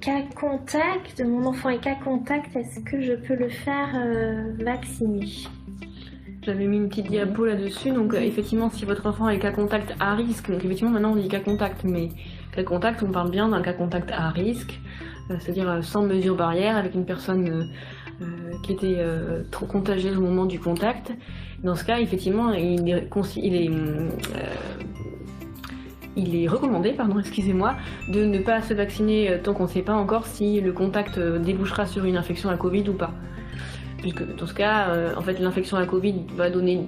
cas contact, mon enfant est cas contact, est-ce que je peux le faire vacciner? J'avais mis une petite diapo là-dessus, donc effectivement si votre enfant est cas contact à risque, donc effectivement maintenant on dit cas contact, mais cas contact on parle bien d'un cas contact à risque, c'est-à-dire sans mesure barrière avec une personne qui était trop contagieuse au moment du contact. Dans ce cas effectivement il est recommandé, de ne pas se vacciner tant qu'on ne sait pas encore si le contact débouchera sur une infection à Covid ou pas. Puisque dans ce cas, en fait, l'infection à Covid va donner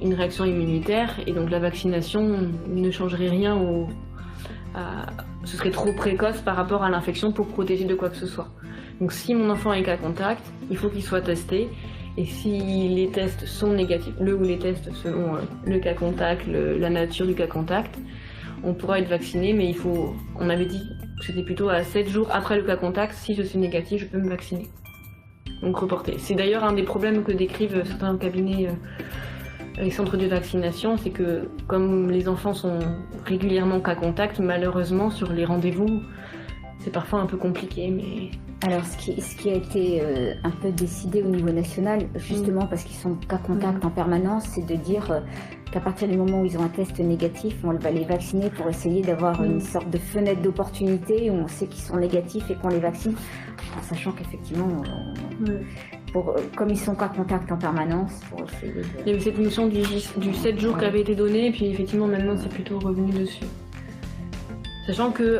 une réaction immunitaire et donc la vaccination ne changerait rien ce serait trop précoce par rapport à l'infection pour protéger de quoi que ce soit. Donc si mon enfant est cas contact, il faut qu'il soit testé et si les tests sont négatifs, les tests selon le cas contact, la nature du cas contact, on pourra être vacciné, mais on avait dit que c'était plutôt à 7 jours après le cas contact, si je suis négatif, je peux me vacciner. Donc reporter. C'est d'ailleurs un des problèmes que décrivent certains cabinets et centres de vaccination, c'est que comme les enfants sont régulièrement cas contact, malheureusement sur les rendez-vous, c'est parfois un peu compliqué. Mais... Alors ce qui a été un peu décidé au niveau national, justement parce qu'ils sont cas contact en permanence, c'est de dire qu'à partir du moment où ils ont un test négatif, on va les vacciner pour essayer d'avoir une sorte de fenêtre d'opportunité où on sait qu'ils sont négatifs et qu'on les vaccine, en sachant qu'effectivement, comme ils sont cas contact en permanence, pour essayer de... Il y avait cette notion du 7 jours qui avait été donné, et puis effectivement maintenant c'est plutôt revenu dessus. Sachant que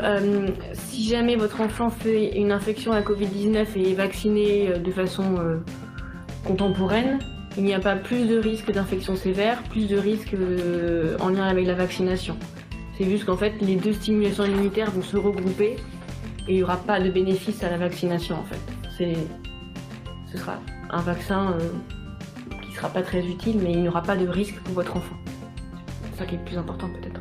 si jamais votre enfant fait une infection à Covid-19 et est vacciné de façon contemporaine, il n'y a pas plus de risque d'infection sévère, plus de risque en lien avec la vaccination. C'est juste qu'en fait, les deux stimulations immunitaires vont se regrouper et il n'y aura pas de bénéfice à la vaccination en fait. Ce sera un vaccin qui ne sera pas très utile, mais il n'y aura pas de risque pour votre enfant. C'est ça qui est le plus important peut-être.